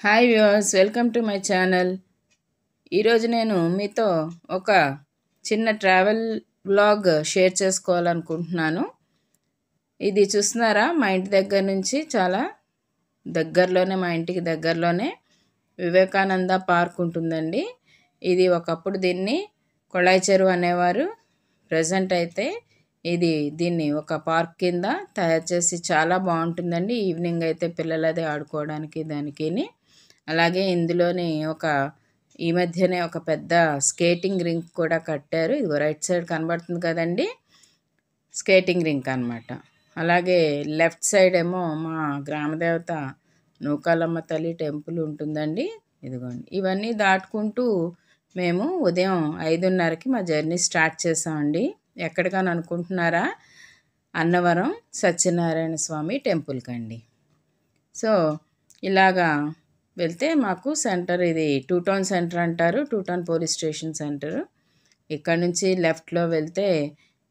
Hi viewers, welcome to my channel. ఈరోజు నేను మీతో ఒక చిన్న ట్రావెల్ వ్లాగ్ షేర్ చేసుకోవాలనుకుంటున్నాను. ఇది చూస్తున్నారా, మా ఇంటి దగ్గర నుంచి చాలా దగ్గరలోనే, మా ఇంటికి దగ్గరలోనే వివేకానంద పార్క్ ఉంటుందండి. ఇది ఒకప్పుడు దీన్ని కొళాయి చెరువు అనేవారు. ప్రజెంట్ అయితే దీన్ని ఒక పార్క్ కింద తయారు చేసి చాలా బాగుంటుందండి. ఈవినింగ్ అయితే పిల్లలది ఆడుకోవడానికి దానికి. అలాగే ఇందులోని ఈ మధ్యనే ఒక పెద్ద స్కేటింగ్ రింక్ కూడా కట్టారు. ఇదిగో రైట్ సైడ్ కనబడుతుంది కదండి, స్కేటింగ్ రింక్ అనమాట. అలాగే లెఫ్ట్ సైడ్ ఏమో మా గ్రామదేవత నూకాలమ్మ తల్లి టెంపుల్ ఉంటుందండి. ఇదిగోండి, ఇవన్నీ దాటుకుంటూ మేము ఉదయం 5:30కి మా జర్నీ స్టార్ట్ చేసామండి. ఎక్కడికని అనుకుంటున్నారా? అన్నవరం సత్యనారాయణ స్వామి టెంపుల్కి అండి. సో ఇలాగా వెళ్తే మాకు సెంటర్, ఇది 2 టౌన్ సెంటర్ అంటారు, 2 టౌన్ పోలీస్ స్టేషన్ సెంటర్. ఇక్కడ నుంచి లెఫ్ట్లో వెళ్తే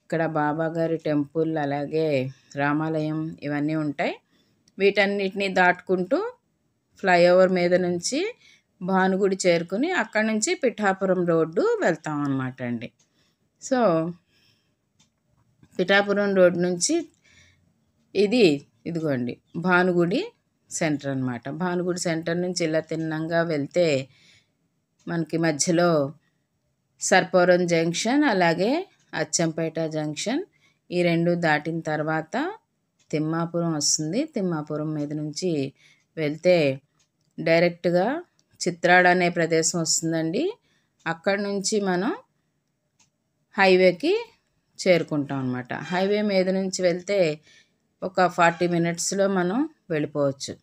ఇక్కడ బాబాగారి టెంపుల్, అలాగే రామాలయం ఇవన్నీ ఉంటాయి. వీటన్నిటిని దాటుకుంటూ ఫ్లైఓవర్ మీద నుంచి భానుగుడి చేరుకుని అక్కడి నుంచి పిఠాపురం రోడ్డు వెళ్తాం అన్నమాట అండి. సో పిఠాపురం రోడ్ నుంచి ఇదిగోండి భానుగుడి సెంటర్ అనమాట. భానుగుడి సెంటర్ నుంచి ఇలా తిన్నంగా వెళ్తే మనకి మధ్యలో సర్పవరం జంక్షన్, అలాగే అచ్చంపేట జంక్షన్, ఈ రెండు దాటిన తర్వాత తిమ్మాపురం వస్తుంది. తిమ్మాపురం మీద నుంచి వెళ్తే డైరెక్ట్గా చిత్రాడ అనే ప్రదేశం వస్తుందండి. అక్కడి నుంచి మనం హైవేకి చేరుకుంటాం అన్నమాట. హైవే మీద నుంచి వెళ్తే ఒక 40 మినిట్స్లో మనం వెళ్ళిపోవచ్చు.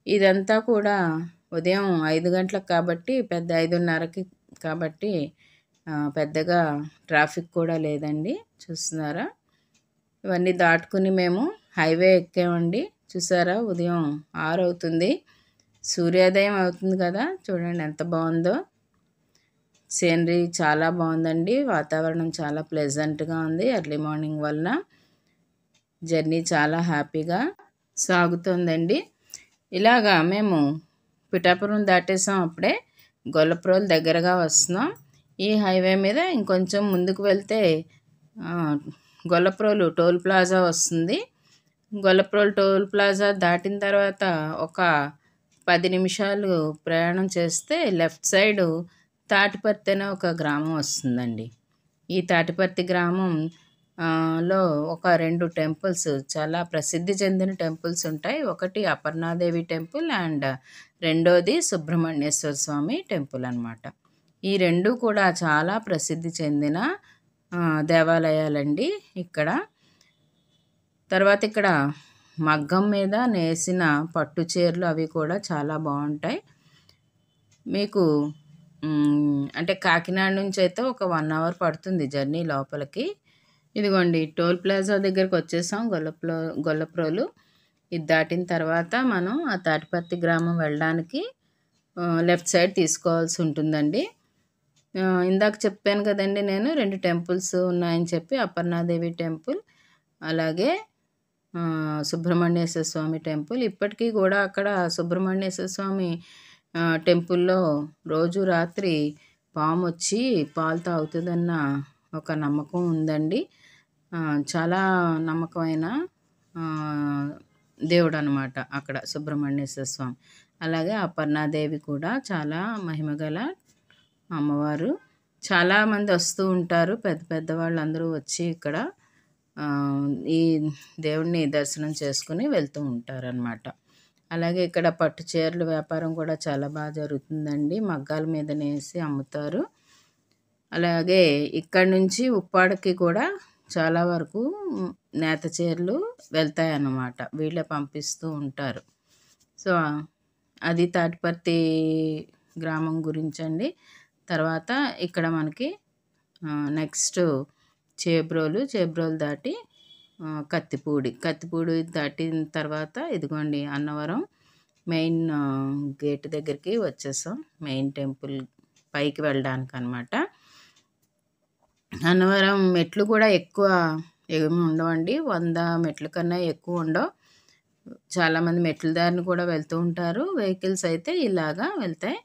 ఇదంతా కూడా ఉదయం 5 గంటలకు కాబట్టి, 5:30కి కాబట్టి పెద్దగా ట్రాఫిక్ కూడా లేదండి. చూస్తున్నారా, ఇవన్నీ దాటుకుని మేము హైవే ఎక్కామండి. చూసారా, ఉదయం 6 అవుతుంది, సూర్యోదయం అవుతుంది కదా. చూడండి ఎంత బాగుందో, సీనరీ చాలా బాగుందండి. వాతావరణం చాలా ప్లెజెంట్గా ఉంది. ఎర్లీ మార్నింగ్ వలన జర్నీ చాలా హ్యాపీగా సాగుతుందండి. ఇలాగా మేము పిఠాపురం దాటేసాం, అప్పుడే గొల్లప్రోలు దగ్గరగా వస్తున్నాం. ఈ హైవే మీద ఇంకొంచెం ముందుకు వెళ్తే గొల్లప్రోలు టోల్ ప్లాజా వస్తుంది. గొల్లప్రోలు టోల్ ప్లాజా దాటిన తర్వాత ఒక 10 నిమిషాలు ప్రయాణం చేస్తే లెఫ్ట్ సైడు తాటిపర్తి అనే ఒక గ్రామం వస్తుందండి. ఈ తాటిపర్తి గ్రామం లో ఒక 2 టెంపుల్స్, చాలా ప్రసిద్ధి చెందిన టెంపుల్స్ ఉంటాయి. ఒకటి అపర్ణాదేవి టెంపుల్ అండ్ రెండోది సుబ్రహ్మణ్యేశ్వర స్వామి టెంపుల్ అన్నమాట. ఈ రెండు కూడా చాలా ప్రసిద్ధి చెందిన దేవాలయాలండి. తర్వాత ఇక్కడ మగ్గం మీద నేసిన పట్టు చీరలు అవి కూడా చాలా బాగుంటాయి. మీకు అంటే కాకినాడ నుంచి అయితే ఒక 1 అవర్ పడుతుంది జర్నీ లోపలికి. ఇదిగోండి, టోల్ ప్లాజా దగ్గరికి వచ్చేసాం, గొల్లప్రోలు. ఇది దాటిన తర్వాత మనం ఆ తాటిపర్తి గ్రామం వెళ్ళడానికి లెఫ్ట్ సైడ్ తీసుకోవాల్సి ఉంటుందండి. ఇందాక చెప్పాను కదండి, నేను 2 టెంపుల్స్ ఉన్నాయని చెప్పి, అపర్ణాదేవి టెంపుల్ అలాగే సుబ్రహ్మణ్యేశ్వర స్వామి టెంపుల్. ఇప్పటికీ కూడా అక్కడ సుబ్రహ్మణ్యేశ్వర స్వామి టెంపుల్లో రోజు రాత్రి పాము వచ్చి పాలు తాగుతుందన్న ఒక నమ్మకం ఉందండి. చాలా నమ్మకమైన దేవుడు అనమాట అక్కడ సుబ్రహ్మణ్యేశ్వర స్వామి. అలాగే అపర్ణాదేవి కూడా చాలా మహిమగల అమ్మవారు. చాలామంది వస్తూ ఉంటారు, పెద్ద పెద్ద వాళ్ళందరూ వచ్చి ఇక్కడ ఈ దేవుడిని దర్శనం చేసుకుని వెళ్తూ ఉంటారనమాట. అలాగే ఇక్కడ పట్టు చీరల వ్యాపారం కూడా చాలా బాగా జరుగుతుందండి. మగ్గాల మీద నేసి అమ్ముతారు. అలాగే ఇక్కడి నుంచి ఉప్పాడకి కూడా చాలా వరకు నేత చీరలు వెళ్తాయన్నమాట, వీళ్ళే పంపిస్తూ ఉంటారు. సో అది తాటిపర్తి గ్రామం గురించండి. తర్వాత ఇక్కడ మనకి నెక్స్ట్ చేబ్రోలు దాటి కత్తిపూడి దాటిన తర్వాత ఇదిగోండి అన్నవరం మెయిన్ గేట్ దగ్గరికి వచ్చేసాం, మెయిన్ టెంపుల్ పైకి వెళ్ళడానికి అనమాట. అన్నవరం మెట్లు కూడా ఎక్కువ ఏమి ఉండవండి, 100 మెట్ల కన్నా ఎక్కువ ఉండవు. చాలామంది మెట్ల దారిని కూడా వెళ్తూ ఉంటారు. వెహికల్స్ అయితే ఇలాగా వెళ్తాయి.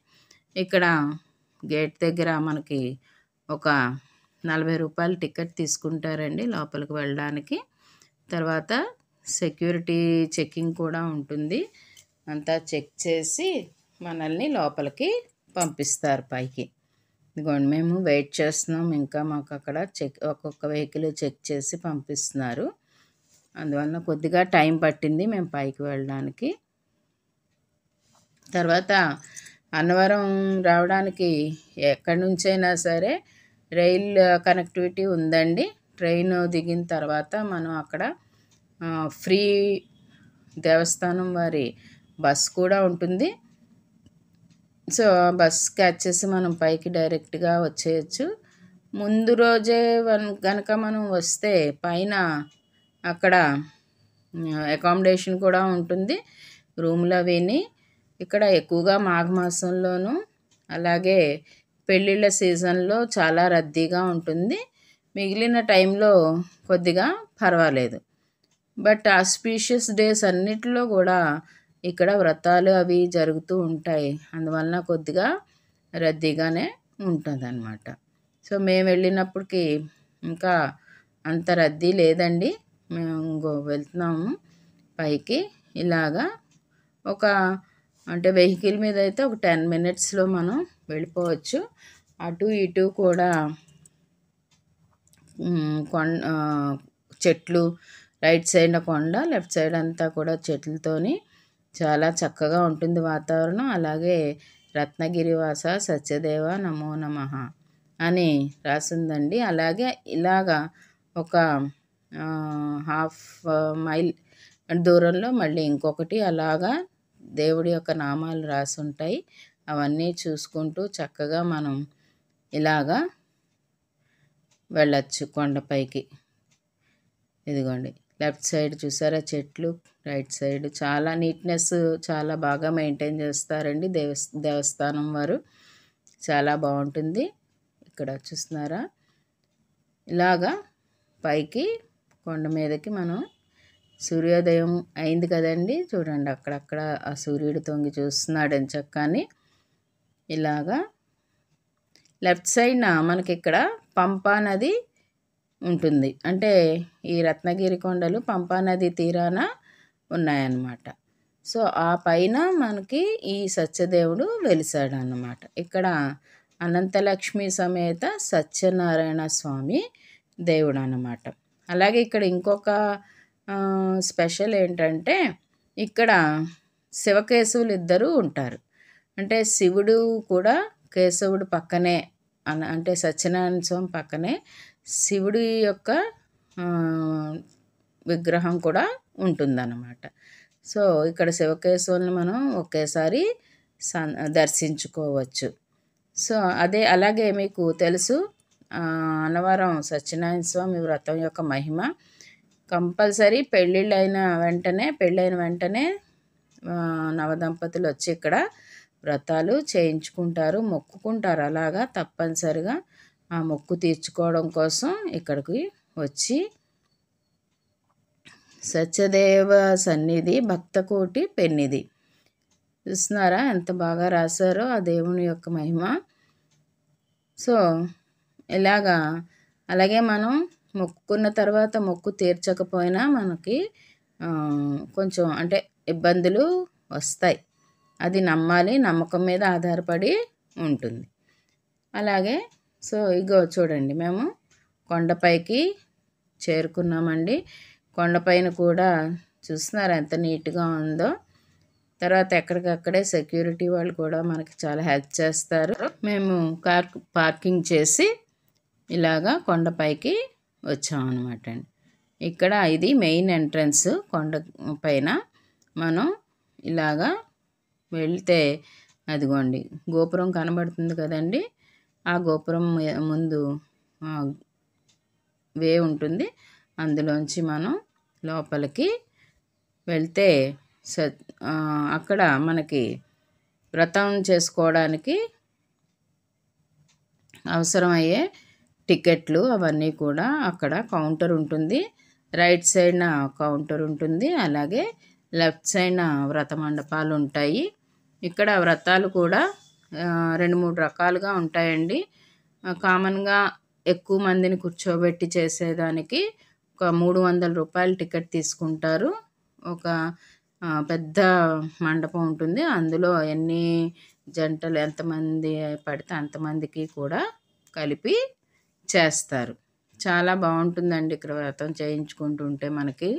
ఇక్కడ గేట్ దగ్గర మనకి ఒక ₹40 టికెట్ తీసుకుంటారండి లోపలికి వెళ్ళడానికి. తర్వాత సెక్యూరిటీ చెకింగ్ కూడా ఉంటుంది. అంతా చెక్ చేసి మనల్ని లోపలికి పంపిస్తారు పైకి. ఇదిగోండి మేము వెయిట్ చేస్తున్నాం. ఇంకా మాకు అక్కడ ఒక్కొక్క వెహికల్ చెక్ చేసి పంపిస్తున్నారు. అందువలన కొద్దిగా టైం పట్టింది మేము పైకి వెళ్ళడానికి. తర్వాత అన్నవరం రావడానికి ఎక్కడి నుంచైనా సరే రైల్ కనెక్టివిటీ ఉందండి. ట్రైన్ దిగిన తర్వాత మనం అక్కడ ఫ్రీ దేవస్థానం వారి బస్ కూడా ఉంటుంది. సో బస్ క్యాచ్ చేసి మనం పైకి డైరెక్ట్గా వచ్చేయచ్చు. ముందు రోజే కనుక మనం వస్తే పైన అక్కడ అకామిడేషన్ కూడా ఉంటుంది, రూమ్లు అవిని. ఇక్కడ ఎక్కువగా మాఘమాసంలోనూ అలాగే పెళ్ళిళ్ళ సీజన్లో చాలా రద్దీగా ఉంటుంది. మిగిలిన టైంలో కొద్దిగా పర్వాలేదు. బట్ ఆస్పీషియస్ డేస్ అన్నిటిలో కూడా ఇక్కడ వ్రతాలు అవి జరుగుతూ ఉంటాయి. అందువలన కొద్దిగా రద్దీగానే ఉంటుందన్నమాట. సో మేము వెళ్ళినప్పటికీ ఇంకా అంత రద్దీ లేదండి. మేము వెళ్తున్నాము పైకి. ఇలాగా అంటే వెహికల్ మీద అయితే ఒక 10 minutesలో మనం వెళ్ళిపోవచ్చు. అటు ఇటు కూడా చెట్లు, రైట్ సైడ్ కొండ, లెఫ్ట్ సైడ్ అంతా కూడా చెట్లతోని చాలా చక్కగా ఉంటుంది వాతావరణం. అలాగే రత్నగిరివాస సత్యదేవ నమో నమః అని రాసిందండి. అలాగే ఇలాగా ఒక 1/2 మైల్ దూరంలో మళ్ళీ ఇంకొకటి అలాగా దేవుడి యొక్క నామాలు రాసి ఉంటాయి. అవన్నీ చూసుకుంటూ చక్కగా మనం ఇలాగా వెళ్ళచ్చు కొండపైకి. ఇదిగోండి లెఫ్ట్ సైడ్ చూసారా చెట్లు, రైట్ సైడ్ చాలా నీట్నెస్ చాలా బాగా మెయింటైన్ చేస్తారండి దేవస్థానం వారు. చాలా బాగుంటుంది. ఇక్కడ చూస్తున్నారా ఇలాగా పైకి కొండ మీదకి మనం సూర్యోదయం అయింది కదండి. చూడండి అక్కడక్కడ ఆ సూర్యుడు తొంగి చూస్తున్నాడు అని చక్కని. ఇలాగా లెఫ్ట్ సైడ్న మనకి ఇక్కడ పంపా నది ఉంటుంది. అంటే ఈ రత్నగిరి కొండలు పంపా నది తీరాన ఉన్నాయన్నమాట. సో ఆ పైన మనకి ఈ సత్యదేవుడు వెలిసాడు అన్నమాట. ఇక్కడ అనంతలక్ష్మి సమేత సత్యనారాయణ స్వామి దేవుడు అన్నమాట. అలాగే ఇక్కడ ఇంకొక స్పెషల్ ఏంటంటే ఇక్కడ శివకేశవులు ఇద్దరు ఉంటారు. అంటే శివుడు కూడా కేశవుడు పక్కనే అంటే సత్యనారాయణ స్వామి పక్కనే శివుడి యొక్క విగ్రహం కూడా ఉంటుందన్నమాట. సో ఇక్కడ శివకేశవుల్ని మనం ఒకేసారి దర్శించుకోవచ్చు. సో అలాగే మీకు తెలుసు అన్నవరం సత్యనారాయణ స్వామి వ్రతం యొక్క మహిమ. కంపల్సరీ పెళ్ళైన వెంటనే నవదంపతులు వచ్చి ఇక్కడ వ్రతాలు చేయించుకుంటారు, మొక్కుకుంటారు. అలాగా తప్పనిసరిగా ఆ మొక్కు తీర్చుకోవడం కోసం ఇక్కడికి వచ్చి సత్యదేవ సన్నిధి భక్తకోటి పెన్నిధి. చూస్తున్నారా ఎంత బాగా రాశారో ఆ దేవుని యొక్క మహిమ. సో ఇలాగా అలాగే మనం మొక్కుకున్న తర్వాత మొక్కు తీర్చకపోయినా మనకి కొంచెం అంటే ఇబ్బందులు వస్తాయి. అది నమ్మాలి, నమ్మకం మీద ఆధారపడి ఉంటుంది. అలాగే సో ఇగో చూడండి మేము కొండపైకి చేరుకున్నామండి. కొండపైన కూడా చూస్తున్నారా ఎంత నీట్గా ఉందో. తర్వాత ఎక్కడికక్కడే సెక్యూరిటీ వాళ్ళు కూడా మనకి చాలా హెల్ప్ చేస్తారు. మేము కార్ పార్కింగ్ చేసి ఇలాగా కొండపైకి వచ్చామన్నమాట అండి. ఇక్కడ ఇది మెయిన్ ఎంట్రన్స్. కొండ పైన మనం ఇలాగా వెళ్తే అదిగోండి గోపురం కనబడుతుంది కదండి. ఆ గోపురం ముందు వే ఉంటుంది. అందులోంచి మనం లోపలికి వెళ్తే అక్కడ మనకి వ్రతం చేసుకోవడానికి అవసరమయ్యే టికెట్లు అవన్నీ కూడా అక్కడ కౌంటర్ ఉంటుంది. రైట్ సైడ్న కౌంటర్ ఉంటుంది. అలాగే లెఫ్ట్ సైడ్న వ్రత మండపాలు ఉంటాయి. ఇక్కడ వ్రతాలు కూడా 2-3 రకాలుగా ఉంటాయండి. కామన్గా ఎక్కువ మందిని కూర్చోబెట్టి చేసేదానికి ఒక 300 రూపాయలు టికెట్ తీసుకుంటారు. ఒక పెద్ద మండపం ఉంటుంది. అందులో ఎన్ని జంటలు ఎంతమంది పడితే అంతమందికి కూడా కలిపి చేస్తారు. చాలా బాగుంటుందండి ఇక్కడ వ్రతం చేయించుకుంటుంటే మనకి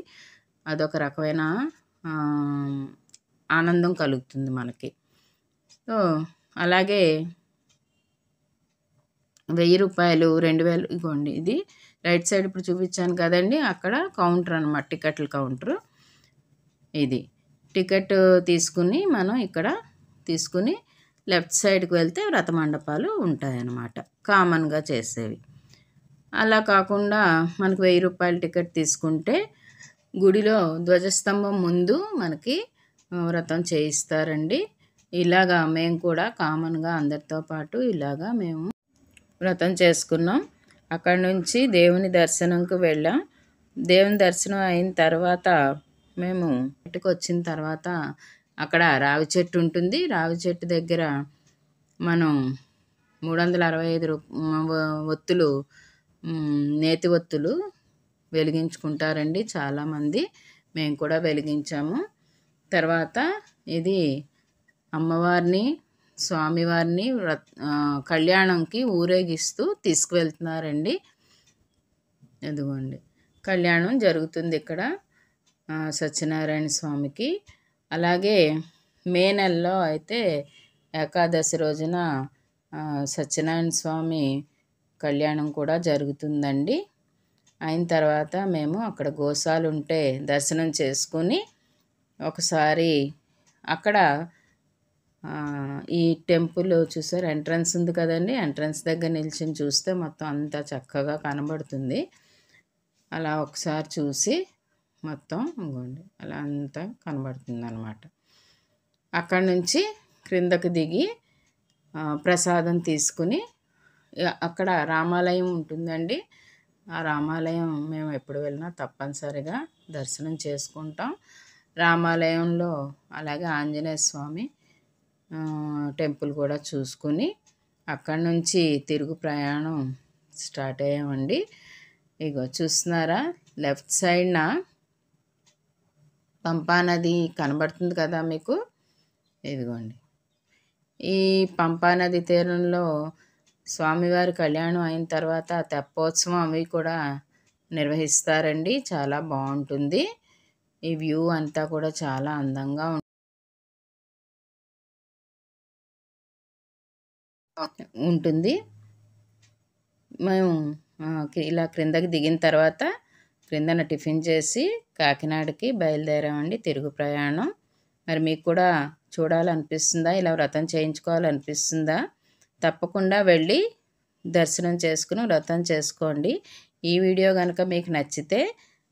అదొక రకమైన ఆనందం కలుగుతుంది మనకి. సో అలాగే 1000 రూపాయలు, 2000 ఇగోండి ఇది రైట్ సైడ్ ఇప్పుడు చూపించాను కదండి, అక్కడ కౌంటర్ అనమాట, టికెట్ల కౌంటరు. ఇది టికెట్ తీసుకుని మనం ఇక్కడ తీసుకుని లెఫ్ట్ సైడ్కి వెళ్తే వ్రత మండపాలు ఉంటాయన్నమాట, కామన్గా చేసేవి. అలా కాకుండా మనకు 1000 రూపాయల టికెట్ తీసుకుంటే గుడిలో ధ్వజస్తంభం ముందు మనకి వ్రతం చేయిస్తారండి. ఇలాగా మేము కూడా కామన్గా అందరితో పాటు ఇలాగా మేము వ్రతం చేసుకున్నాం. అక్కడి నుంచి దేవుని దర్శనంకి వెళ్ళాం. దేవుని దర్శనం అయిన తర్వాత మేము ఇంటికి వచ్చిన తర్వాత అక్కడ రావి చెట్టు ఉంటుంది. రావి చెట్టు దగ్గర మనం 365 ఒత్తులు, నేతి ఒత్తులు వెలిగించుకుంటారండి చాలామంది. మేము కూడా వెలిగించాము. తర్వాత ఇది అమ్మవారిని, స్వామివారిని కళ్యాణంకి ఊరేగిస్తూ తీసుకువెళ్తున్నారండి. ఇదిగోండి కళ్యాణం జరుగుతుంది ఇక్కడ సత్యనారాయణ స్వామికి. అలాగే మే నెలలో అయితే ఏకాదశి రోజున సత్యనారాయణ స్వామి కళ్యాణం కూడా జరుగుతుందండి. అయిన తర్వాత మేము అక్కడ గోశాలు ఉంటే దర్శనం చేసుకుని ఒకసారి అక్కడ ఈ టెంపుల్ చూసారు, ఎంట్రన్స్ ఉంది కదండి, ఎంట్రన్స్ దగ్గర నిల్చుని చూస్తే మొత్తం అంతా చక్కగా కనబడుతుంది. అలా ఒకసారి చూసి మొత్తం ఇవ్వండి అలా అంతా కనబడుతుంది అన్నమాట. అక్కడి నుంచి క్రిందకి దిగి ప్రసాదం తీసుకుని అక్కడ రామాలయం ఉంటుందండి. ఆ రామాలయం మేము ఎప్పుడు వెళ్ళినా తప్పనిసరిగా దర్శనం చేసుకుంటాం. రామాలయంలో అలాగే ఆంజనేయ స్వామి టెంపుల్ కూడా చూసుకుని అక్కడి నుంచి తిరుగు ప్రయాణం స్టార్ట్ అయ్యామండి. ఇగో చూస్తున్నారా, లెఫ్ట్ సైడ్న పంపానది కనబడుతుంది కదా మీకు. ఇదిగోండి ఈ పంపానది తీరంలో స్వామివారి కళ్యాణం అయిన తర్వాత తెప్పోత్సవం అవి కూడా నిర్వహిస్తారండి. చాలా బాగుంటుంది. ఈ వ్యూ అంతా కూడా చాలా అందంగా ఉంటుంది. మేము ఇలా క్రిందకి దిగిన తర్వాత క్రిందన టిఫిన్ చేసి కాకినాడకి బయలుదేరామండి తిరుగు ప్రయాణం. మరి మీకు కూడా చూడాలనిపిస్తుందా, ఇలా వ్రతం చేయించుకోవాలనిపిస్తుందా? తప్పకుండా వెళ్ళి దర్శనం చేసుకుని వ్రతం చేసుకోండి. ఈ వీడియో కనుక మీకు నచ్చితే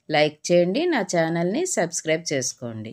లైక్ చేయండి, నా ఛానల్ని సబ్స్క్రైబ్ చేసుకోండి.